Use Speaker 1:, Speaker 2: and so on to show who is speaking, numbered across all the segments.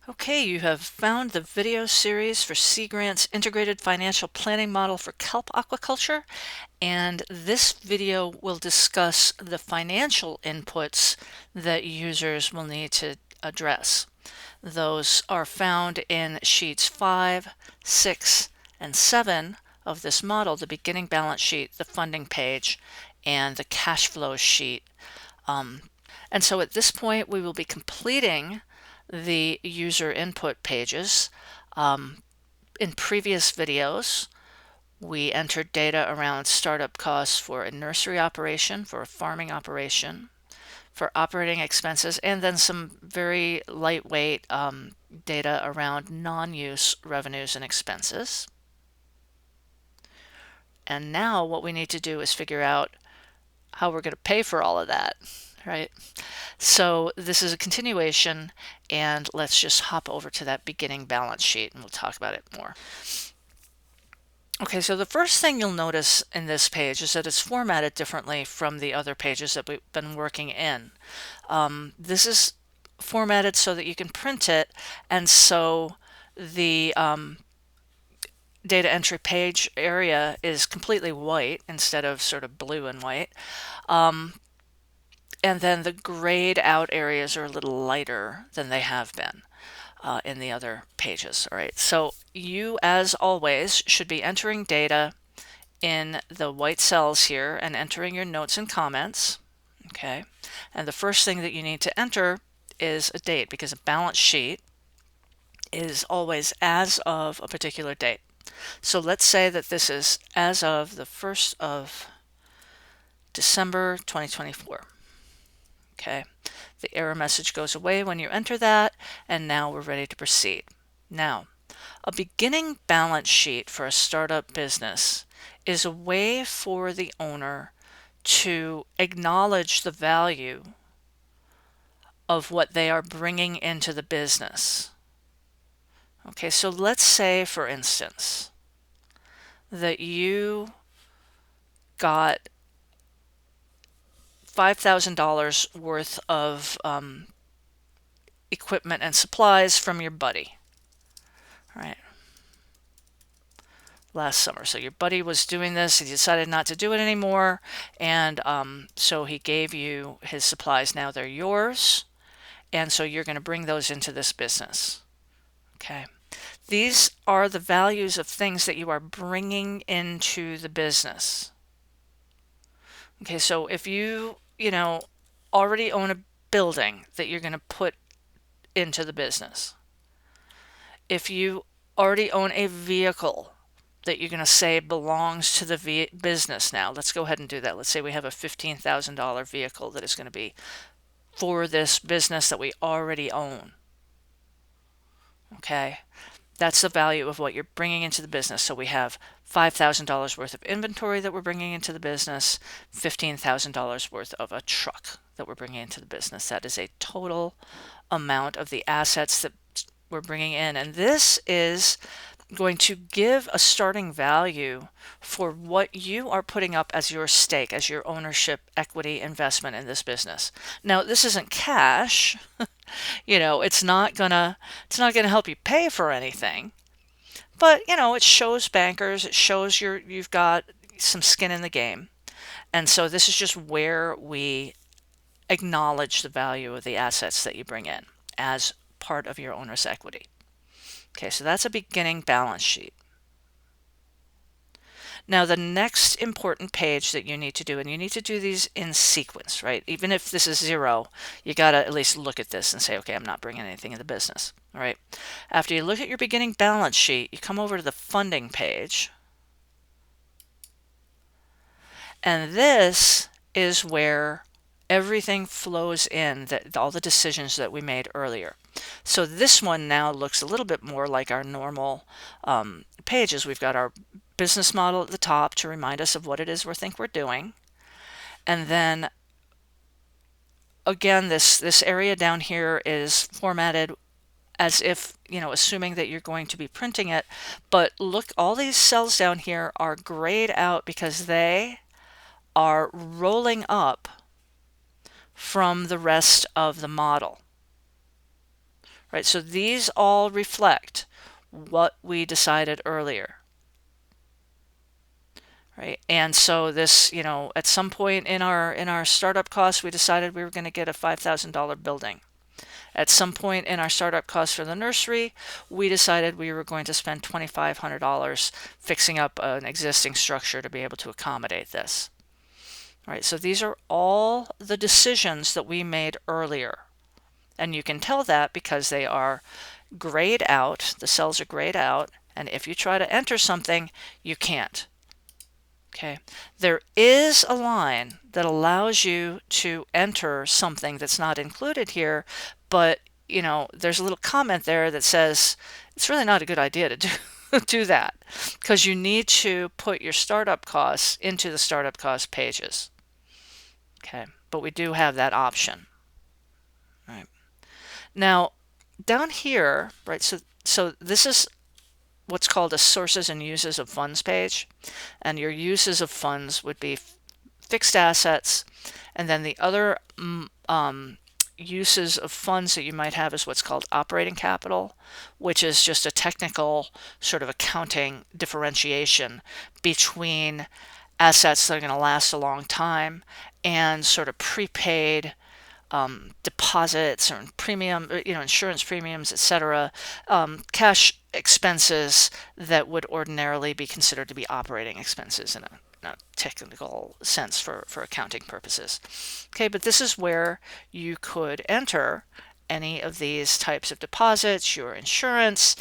Speaker 1: Okay, you have found the video series for Sea Grant's Integrated Financial Planning Model for Kelp Aquaculture, and this video will discuss the financial inputs that users will need to address. Those are found in sheets 5, 6, and 7 of this model, the beginning balance sheet, the funding page, and the cash flow sheet. And so at this point, we will be completing the user input pages. In previous videos, we entered data around startup costs for a nursery operation, for a farming operation, for operating expenses, and then some very lightweight data around non-use revenues and expenses. And now what we need to do is figure out how we're going to pay for all of that, right? So this is a continuation, and let's just hop over to that beginning balance sheet and we'll talk about it more. Okay, so the first thing you'll notice in this page is that it's formatted differently from the other pages that we've been working in. This is formatted so that you can print it, and so the data entry page area is completely white instead of sort of blue and white. And then the grayed out areas are a little lighter than they have been in the other pages. All right, so you, as always, should be entering data in the white cells here and entering your notes and comments. Okay, and the first thing that you need to enter is a date, because a balance sheet is always as of a particular date. So let's say that this is as of the 1st of December 2024. Okay, the error message goes away when you enter that, and now we're ready to proceed. Now, a beginning balance sheet for a startup business is a way for the owner to acknowledge the value of what they are bringing into the business. Okay, so let's say, for instance, that you got $5,000 worth of equipment and supplies from your buddy, right, last summer. So your buddy was doing this, he decided not to do it anymore, and so he gave you his supplies. Now they're yours, and so you're going to bring those into this business. Okay, these are the values of things that you are bringing into the business. Okay, so if you already own a building that you're going to put into the business, if you already own a vehicle that you're going to say belongs to the business now, let's go ahead and do that. Let's say we have a $15,000 vehicle that is going to be for this business that we already own. Okay, that's the value of what you're bringing into the business. So we have $5,000 worth of inventory that we're bringing into the business, $15,000 worth of a truck that we're bringing into the business. That is a total amount of the assets that we're bringing in. And this is going to give a starting value for what you are putting up as your stake, as your ownership equity investment in this business. Now, this isn't cash. It's not gonna help you pay for anything, but it shows bankers, it shows you've got some skin in the game. And so this is just where we acknowledge the value of the assets that you bring in as part of your owner's equity. Okay, so that's a beginning balance sheet. Now, the next important page that you need to do, and you need to do these in sequence, right? Even if this is 0, you got to at least look at this and say, okay, I'm not bringing anything in the business. All right. After you look at your beginning balance sheet, you come over to the funding page. And this is where everything flows in, all the decisions that we made earlier. So this one now looks a little bit more like our normal pages. We've got our business model at the top to remind us of what it is we think we're doing. And then again, this area down here is formatted as if, assuming that you're going to be printing it. But look, all these cells down here are grayed out because they are rolling up from the rest of the model. right? So these all reflect what we decided earlier, right? And so this, at some point in our startup costs, we decided we were going to get a $5,000 building. At some point in our startup costs for the nursery, we decided we were going to spend $2,500 fixing up an existing structure to be able to accommodate this. All right, so these are all the decisions that we made earlier. And you can tell that because they are grayed out, the cells are grayed out, and if you try to enter something, you can't. Okay, there is a line that allows you to enter something that's not included here, but there's a little comment there that says it's really not a good idea to do that, because you need to put your startup costs into the startup cost pages. Okay, but we do have that option. All right. Now, down here, right, so this is what's called a sources and uses of funds page, and your uses of funds would be fixed assets, and then the other uses of funds that you might have is what's called operating capital, which is just a technical sort of accounting differentiation between assets that are going to last a long time and sort of prepaid deposits or premium, insurance premiums, etc., cash expenses that would ordinarily be considered to be operating expenses in a technical sense for accounting purposes. Okay, but this is where you could enter any of these types of deposits, your insurance,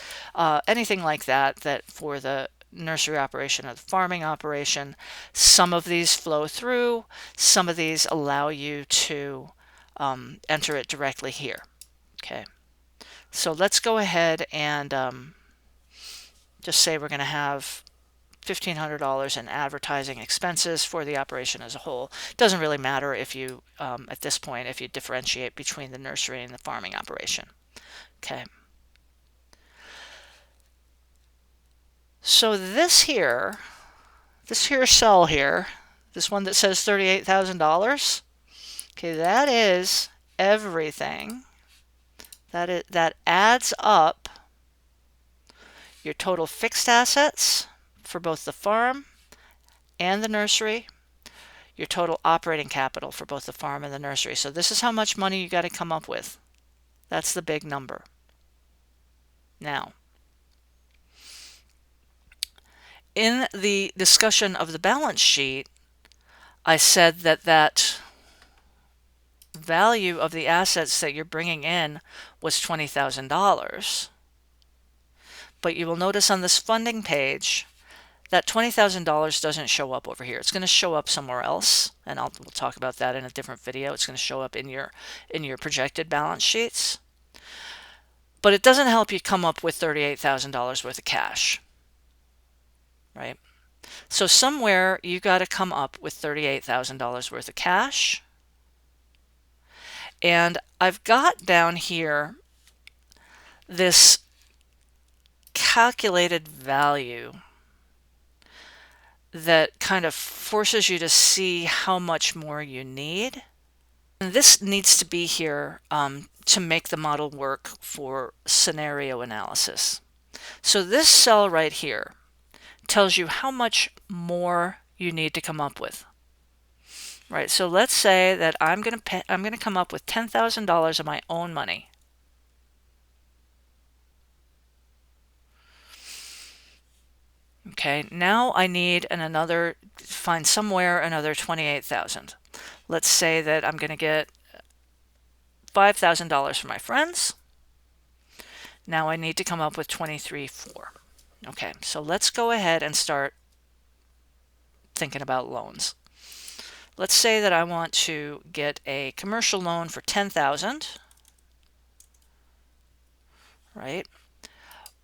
Speaker 1: anything like that, that for the nursery operation or the farming operation. Some of these flow through, some of these allow you to enter it directly here. Okay, so let's go ahead and just say we're going to have $1,500 in advertising expenses for the operation as a whole. It doesn't really matter if you, at this point, if you differentiate between the nursery and the farming operation. Okay. So this here cell here, this one that says $38,000, okay, that is everything. That adds up your total fixed assets for both the farm and the nursery, your total operating capital for both the farm and the nursery. So this is how much money you got to come up with. That's the big number. Now, in the discussion of the balance sheet, I said that value of the assets that you're bringing in was $20,000. But you will notice on this funding page that $20,000 doesn't show up over here. It's going to show up somewhere else, and we'll talk about that in a different video. It's going to show up in your projected balance sheets. But it doesn't help you come up with $38,000 worth of cash, right? So somewhere you got to come up with $38,000 worth of cash. And I've got down here this calculated value that kind of forces you to see how much more you need. And this needs to be here to make the model work for scenario analysis. So this cell right here tells you how much more you need to come up with. Right, so let's say that I'm going to come up with $10,000 of my own money. Okay, now I need find somewhere another 28,000. Let's say that I'm going to get $5,000 from my friends. Now I need to come up with 23,400. Okay, so let's go ahead and start thinking about loans. Let's say that I want to get a commercial loan for $10,000. Right?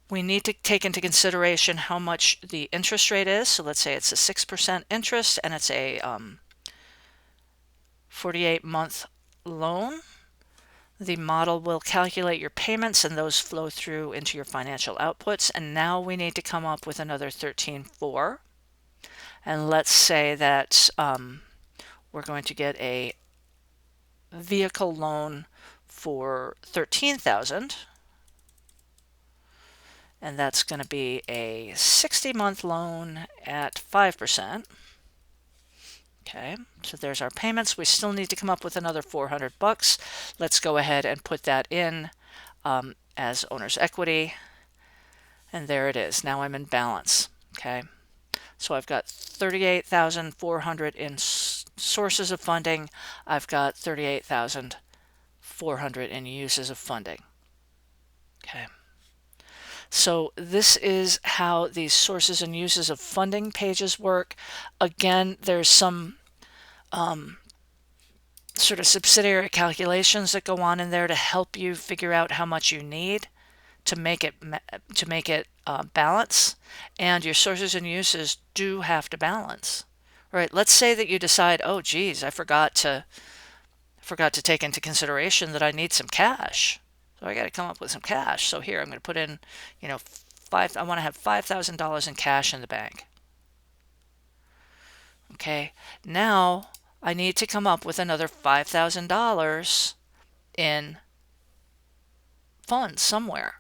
Speaker 1: We need to take into consideration how much the interest rate is. So let's say it's a 6% interest and it's a 48-month loan. The model will calculate your payments and those flow through into your financial outputs. And now we need to come up with another 13,400. And let's say that we're going to get a vehicle loan for $13,000. and that's going to be a 60-month loan at 5%. Okay, so there's our payments. We still need to come up with another 400 bucks. Let's go ahead and put that in as owner's equity. And there it is. Now I'm in balance. Okay, so I've got 38,400 in sources of funding. I've got 38,400 in uses of funding. Okay. So this is how these sources and uses of funding pages work. Again, there's some sort of subsidiary calculations that go on in there to help you figure out how much you need to make it balance, and your sources and uses do have to balance. Right? Let's say that you decide, oh geez, I forgot to take into consideration that I need some cash. So I got to come up with some cash. So here I'm going to put in, I want to have $5,000 in cash in the bank. Okay, now I need to come up with another $5,000 in funds somewhere.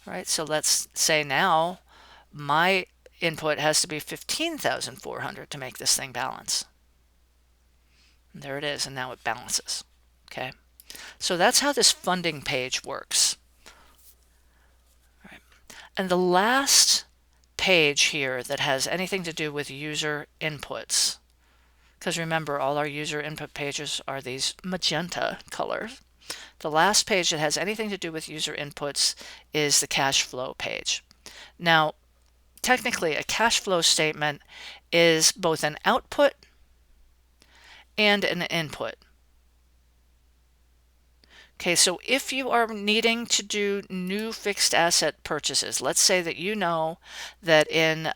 Speaker 1: Right, so let's say now my input has to be 15,400 to make this thing balance. And there it is, and now it balances. Okay, so that's how this funding page works. All right. And the last page here that has anything to do with user inputs, because remember, all our user input pages are these magenta colors. The last page that has anything to do with user inputs is the cash flow page. Now, technically, a cash flow statement is both an output and an input. Okay, so if you are needing to do new fixed asset purchases, let's say that you know that in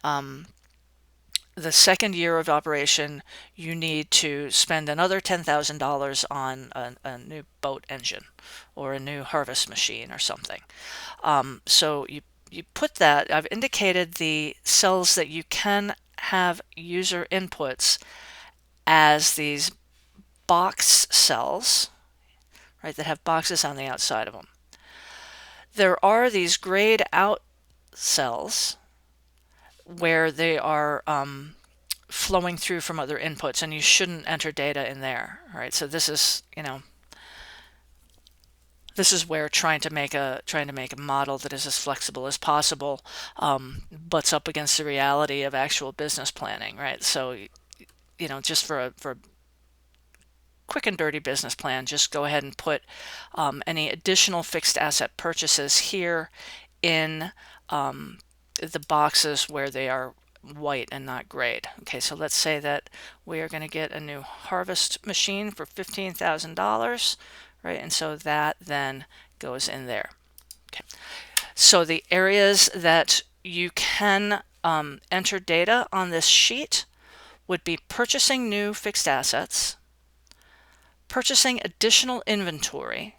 Speaker 1: the second year of operation, you need to spend another $10,000 on a new boat engine or a new harvest machine or something. So you put that, I've indicated the cells that you can have user inputs as these box cells, right, that have boxes on the outside of them. There are these grayed out cells where they are flowing through from other inputs, and you shouldn't enter data in there. All right, so this is, this is where trying to make a model that is as flexible as possible butts up against the reality of actual business planning, right? So, just for a quick and dirty business plan, just go ahead and put any additional fixed asset purchases here in the boxes where they are white and not grayed. Okay, so let's say that we are going to get a new harvest machine for $15,000, right? And so that then goes in there. Okay, so the areas that you can enter data on this sheet would be purchasing new fixed assets, purchasing additional inventory,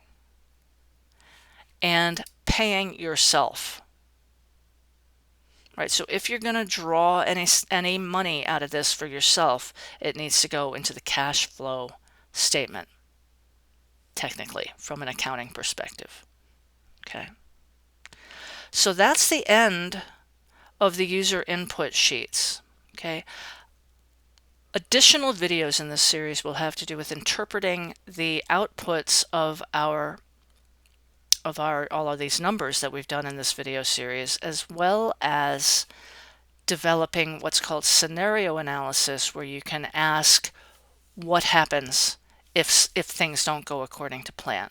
Speaker 1: and paying yourself. Right, so if you're going to draw any money out of this for yourself, it needs to go into the cash flow statement, technically, from an accounting perspective. Okay, so that's the end of the user input sheets. Okay, additional videos in this series will have to do with interpreting the outputs of all of these numbers that we've done in this video series, as well as developing what's called scenario analysis, where you can ask what happens if things don't go according to plan.